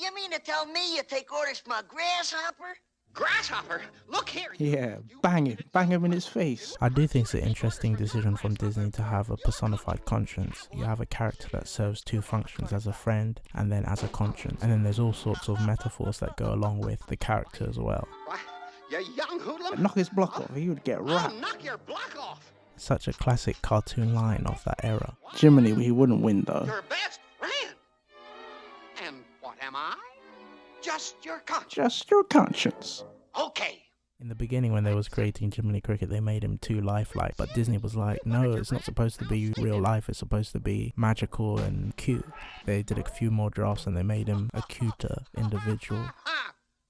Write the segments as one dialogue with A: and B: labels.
A: You mean to tell me you take orders from a grasshopper?
B: Grasshopper? Look here.
C: Yeah, bang him in his face.
D: I do think it's an interesting decision from Disney to have a personified conscience. You have a character that serves two functions, as a friend and then as a conscience. And then there's all sorts of metaphors that go along with the character as well.
B: Why, you young hoodlum.
C: Knock his block off, he would get
B: I'll
C: wrapped.
B: knock your block off.
D: Such a classic cartoon line of that era.
C: Jiminy, he wouldn't win though.
B: Your best friend. And what am I? Just your conscience.
C: Just your conscience.
B: Okay.
D: In the beginning, when they was creating Jiminy Cricket, they made him too lifelike, but Disney was like, no, it's not supposed to be real life, it's supposed to be magical and cute. They did a few more drafts and they made him a cuter individual.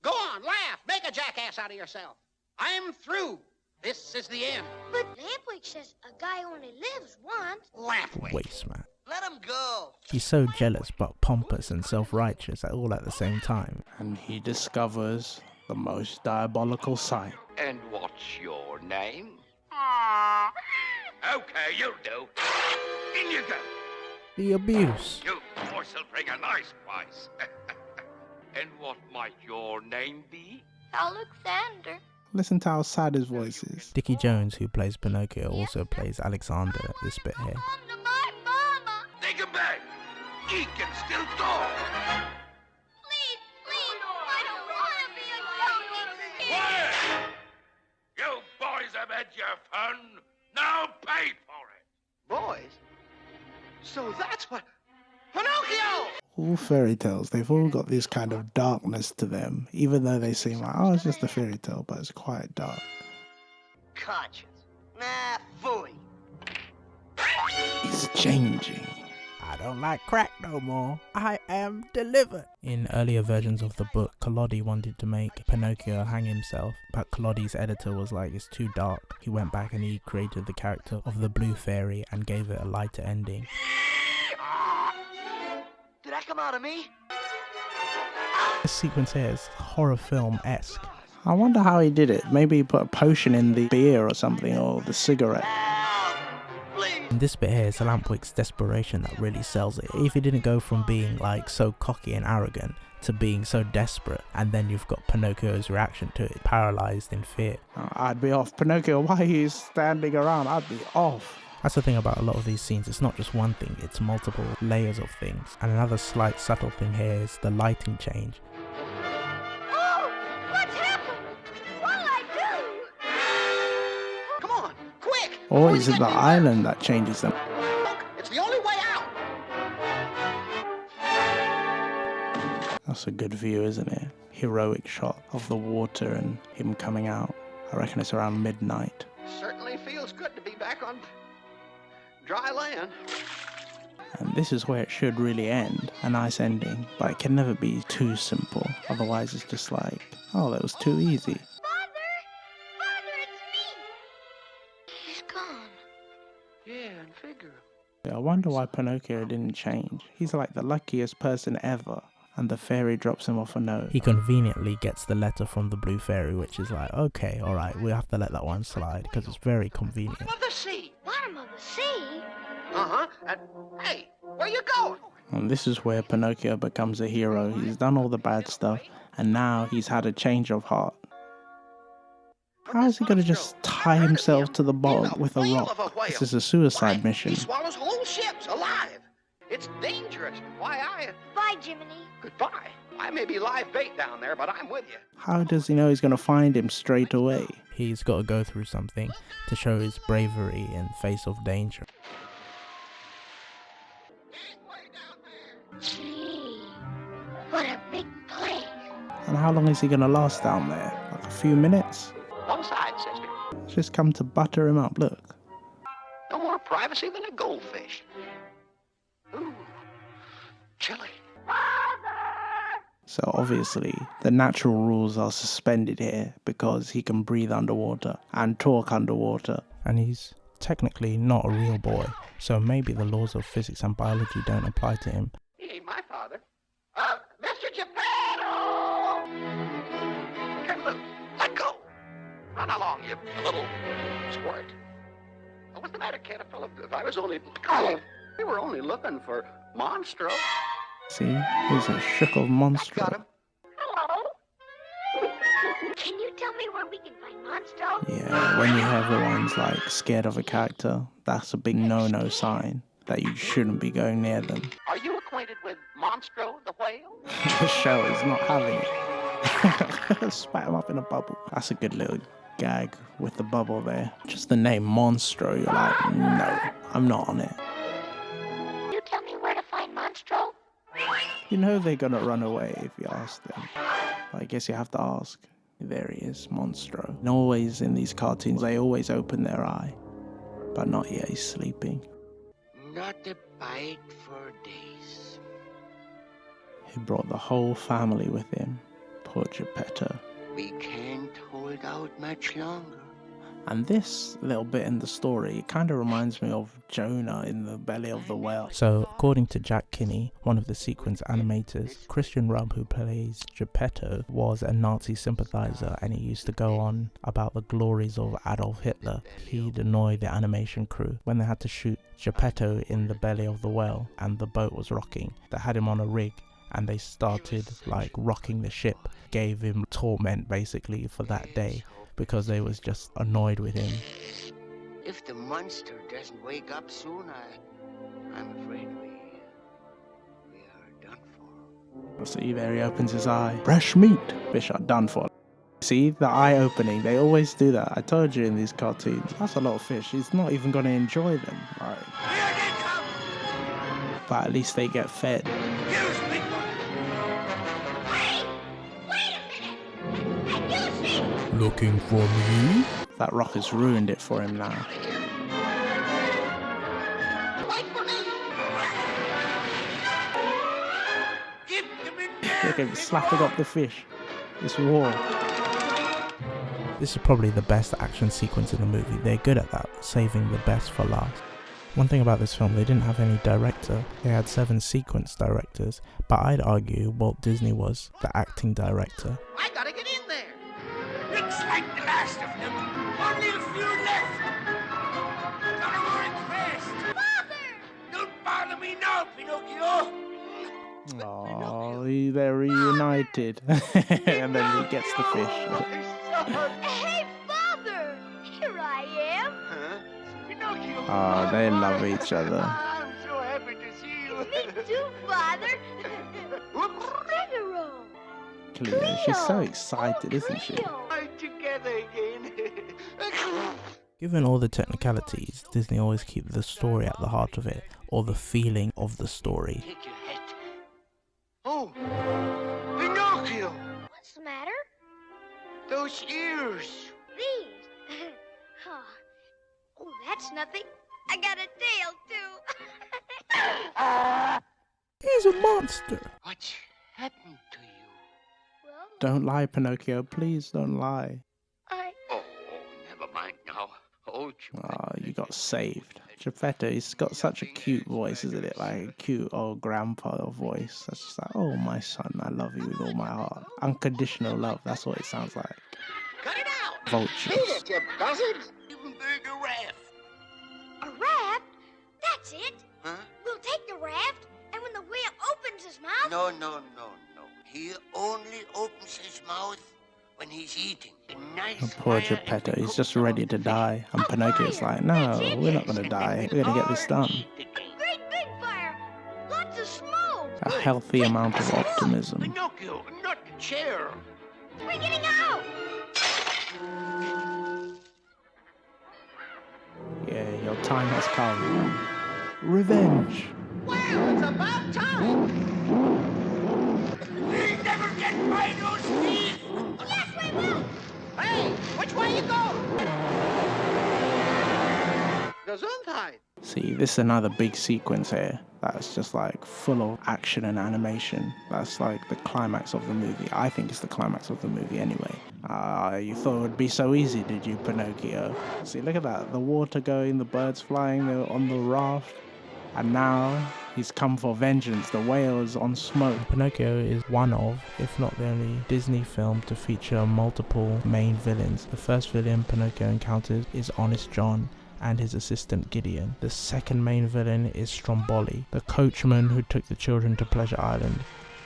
B: Go on, laugh. Make a jackass out of yourself. I'm through. This is the end.
E: But Lampwick says a guy only lives once.
B: Lampwick.
D: Waste man.
A: Let him go.
D: He's so jealous but pompous and self-righteous all at the same time.
C: And he discovers the most diabolical sight.
F: And what's your name? Okay, you'll do. In you go.
D: The abuse.
F: You morsel bring a nice price. And what might your name be?
E: Alexander.
C: Listen to how sad his voice is.
D: Dickie Jones, who plays Pinocchio, also plays Alexander at this bit here.
E: Come to my mama.
F: Take him back. He can still talk.
E: Please, I don't want to be a junkie.
F: Quiet! You boys have had your fun. Now pay for it.
B: Boys? So that's what... Pinocchio!
C: All fairy tales, they've all got this kind of darkness to them, even though they seem like, oh, it's just a fairy tale, but it's quite dark.
A: Conscience. Nah, phooey.
C: He's changing.
D: I don't like crack no more. I am delivered. In earlier versions of the book, Collodi wanted to make Pinocchio hang himself, but Collodi's editor was like, it's too dark. He went back and he created the character of the Blue Fairy and gave it a lighter ending.
A: Did that come out of me?
D: This sequence here is horror film-esque.
C: I wonder how he did it. Maybe he put a potion in the beer or something, or the cigarette.
D: In this bit here, it's Lampwick's desperation that really sells it. If he didn't go from being like so cocky and arrogant to being so desperate, and then you've got Pinocchio's reaction to it, paralyzed in fear.
C: I'd be off. Pinocchio, why are you standing around? I'd be off.
D: That's the thing about a lot of these scenes, it's not just one thing, it's multiple layers of things. And another slight subtle thing here is the lighting change.
E: Oh, what's happened? What'll I do?
B: Come on, quick!
C: Or is it the island that changes them?
B: Look, it's the only way out.
C: That's a good view, isn't it? Heroic shot of the water and him coming out. I reckon it's around midnight.
B: Certainly feels good to be back on dry land.
C: And this is where it should really end, a nice ending, but it can never be too simple, otherwise it's just like, oh, that was too easy.
E: Father, it's me. He's gone.
B: Yeah, and figure.
C: I wonder why Pinocchio didn't change. He's like the luckiest person ever, and the fairy drops him off a note.
D: He conveniently gets the letter from the Blue Fairy, which is like, okay, alright, we'll have to let that one slide, because it's very convenient.
B: Bottom of the sea.
E: Bottom of the sea?
B: Uh-huh. And, hey, where you going?
C: And this is where Pinocchio becomes a hero. He's done all the bad stuff, and now he's had a change of heart. How is he going to just tie himself to the bottom with a rock? This is a suicide mission.
B: He swallows whole ships alive. It's dangerous.
E: Bye, Jiminy.
B: Goodbye. I may be live bait down there, but I'm with you.
C: How does he know he's going to find him straight away?
D: He's got to go through something to show his bravery in face of danger.
E: Gee, what a big place.
C: And how long is he going to last down there? Like a few minutes?
B: One side, sister.
C: Just come to butter him up, look.
B: No more privacy than a goldfish. Ooh, chilly.
C: So obviously, the natural rules are suspended here because he can breathe underwater and talk underwater.
D: And he's technically not a real boy, so maybe the laws of physics and biology don't apply to him.
B: He ain't my father. Mr. Geppetto! Here, look, let go. Run along, you little squirt. What's the matter, kid? If I was only... We were only looking for Monstro.
C: See, he's a shook of monstro.
B: Hello? Can you tell me where we can find Monstro?
C: Yeah, when you have everyone's like scared of a character, that's a big no-no sign that you shouldn't be going near them.
B: Are you acquainted with Monstro the whale?
C: The show is not having it. Spat him up in a bubble. That's a good little gag with the bubble there. Just the name Monstro, you're like, no, I'm not on it.
B: You tell me where to find Monstro?
C: You know they're gonna run away if you ask them. I guess you have to ask. There he is, Monstro. And always in these cartoons, they always open their eye. But not yet, he's sleeping.
A: Not a bite for days.
C: He brought the whole family with him. Poor Geppetto.
A: We can't hold out much longer.
C: And this little bit in the story kind of reminds me of Jonah in the belly of the whale.
D: So, according to Jack Kinney, one of the sequence animators, Christian Rubb, who plays Geppetto, was a Nazi sympathizer, and he used to go on about the glories of Adolf Hitler. He'd annoy the animation crew when they had to shoot Geppetto in the belly of the whale and the boat was rocking. They had him on a rig and they started like rocking the ship, gave him torment basically for that day, because they was just annoyed with him.
A: If the monster doesn't wake up soon, I'm afraid we are done for.
C: See, there he opens his eye. Fresh meat. Fish are done for. See, the eye opening, they always do that. I told you in these cartoons. That's a lot of fish. He's not even going to enjoy them. Like,
F: Here they come!
C: but at least they get fed.
F: Use me!
E: Wait a minute! And you see?
D: Looking for me?
C: That rock has ruined it for him now.
B: Wait for me!
F: Keep them in there!
C: Look at him slapping up the fish. It's war.
D: This is probably the best action sequence in the movie. They're good at that, saving the best for last. One thing about this film, they didn't have any director. They had 7 sequence directors, but I'd argue Walt Disney was the acting director.
B: I gotta get in there!
F: Looks like the last of them. Only a few left. Got a request.
E: Father!
F: Don't bother me now, Pinocchio.
C: Oh, they're reunited. And then he gets the fish.
E: Hey, Father! Here I am.
A: Huh?
B: Pinocchio!
C: Oh, they love each other.
A: I'm so happy to see you.
E: Me too, Father. Figaro.
C: Cleo, she's so excited, isn't she?
E: Cleo.
A: We're together again.
D: Given all the technicalities, Disney always keep the story at the heart of it, or the feeling of the story.
A: Take your hat. Oh, Pinocchio!
E: What's the matter?
A: Those ears.
E: These. Oh, that's nothing. I got a tail, too.
D: He's a monster!
A: What's happened to you?
E: Well,
C: Don't lie, Pinocchio. Please don't lie.
F: Oh, never mind now. Oh,
C: Oh, you got saved. Geppetto, he's got such a cute voice, isn't it? Like a cute old grandpa voice. That's just like, oh, my son, I love you with all my heart. Unconditional love, that's what it sounds like.
B: Cut it out!
C: Vultures.
B: Beat it, you buzzards!
F: even big a raft.
E: a raft? That's it.
A: Huh?
E: We'll take the raft, and when the whale opens his mouth...
A: No. He only opens his mouth when he's eating. A nice
C: Oh, poor
A: fire
C: Geppetto,
A: and
C: he's just ready to die. And Pinocchio's like, no, we're not going to die. We're going to get this done.
E: A great big fire. Lots of smoke.
C: A healthy amount of optimism.
F: Pinocchio, not the chair.
E: We're getting out.
C: Yeah, your time has come. Revenge.
B: Well, it's about time!
F: We'll never get by those teeth.
E: Yes, we will.
B: Hey, which way you go? Gesundheit!
C: See, this is another big sequence here that's just like full of action and animation. That's like the climax of the movie. I think it's the climax of the movie anyway. You thought it would be so easy, did you, Pinocchio? See, look at that. The water going, the birds flying, they're on the raft. And now he's come for vengeance. The whale is on smoke.
D: Pinocchio is one of, if not the only, Disney film to feature multiple main villains. The first villain Pinocchio encounters is Honest John, and his assistant Gideon. The second main villain is Stromboli, the coachman who took the children to Pleasure Island.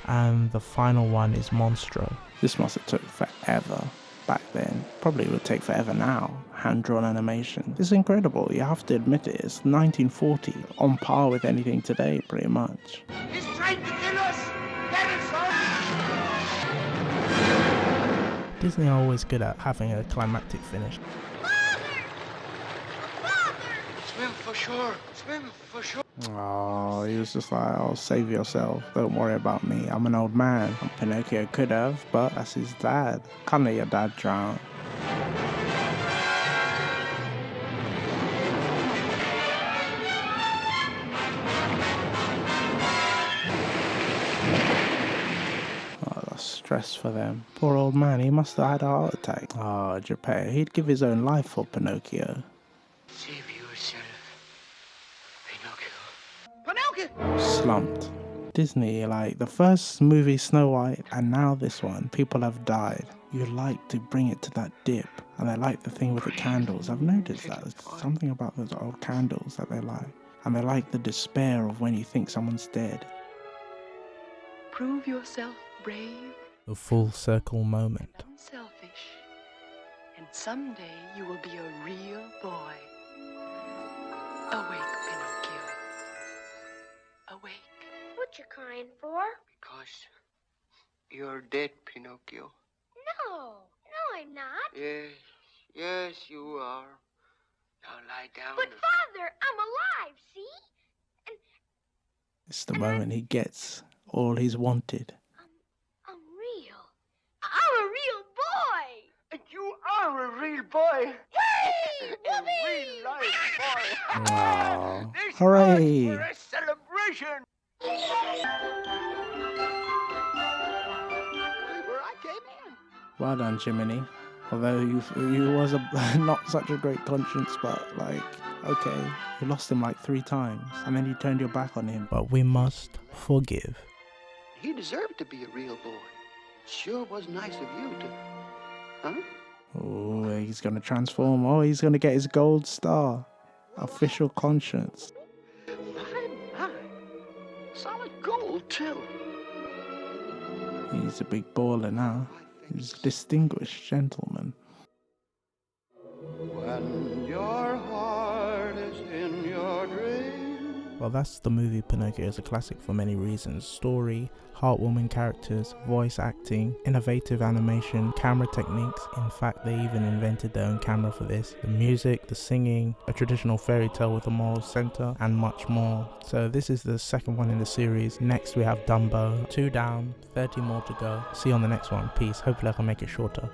D: And the final one is Monstro.
C: This must have took forever back then. Probably would take forever now. Hand-drawn animation. It's incredible, you have to admit it. It's 1940, on par with anything today, pretty much.
F: He's trying to kill us! Get it, son!
D: Disney are always good at having a climactic finish.
A: Swim for shore. Swim for shore.
C: Oh, he was just like, oh, save yourself. Don't worry about me. I'm an old man. And Pinocchio could have, but that's his dad. Can't let your dad drown. Oh, that's stress for them. Poor old man, he must have had a heart attack. Oh, Geppetto, he'd give his own life for Pinocchio.
A: Save yourself, Pinocchio.
C: Slumped. Disney, like the first movie Snow White and now this one, people have died. You like to bring it to that dip, and they like the thing with the candles. I've noticed that. There's something about those old candles that they like. And they like the despair of when you think someone's dead.
G: Prove yourself brave,
D: The full circle moment.
G: unselfish, and someday you will be a real boy. Awake, Pinocchio. Awake.
E: What you crying for?
A: Because you're dead, Pinocchio.
E: No, I'm not.
A: Yes, you are. Now lie down.
E: But Father, I'm alive, see?
C: It's the moment he gets all he's wanted.
E: I'm real. I'm a real boy.
A: You are a real boy.
E: Hey,
A: A real life boy.
C: Aww.
A: This
C: Hooray!
A: calls for a celebration. Where I came in.
C: Well done, Jiminy. Although you was not such a great conscience, but like, okay, you lost him like 3 times, and then you turned your back on him.
D: But we must forgive.
B: He deserved to be a real boy. Sure was nice of you to... Huh?
C: Oh, he's gonna transform. Oh, he's gonna get his gold star. Official conscience.
B: My. Solid gold, too.
C: He's a big baller now. He's a distinguished gentleman.
B: When your heart is in your dream.
D: Well, that's the movie Pinocchio. Is a classic for many reasons. Story, heartwarming characters, voice acting, innovative animation, camera techniques. In fact, they even invented their own camera for this. The music, the singing, a traditional fairy tale with a moral center, and much more. So this is the second one in the series. Next we have Dumbo. 2 down, 30 more to go. See you on the next one. Peace. Hopefully I can make it shorter.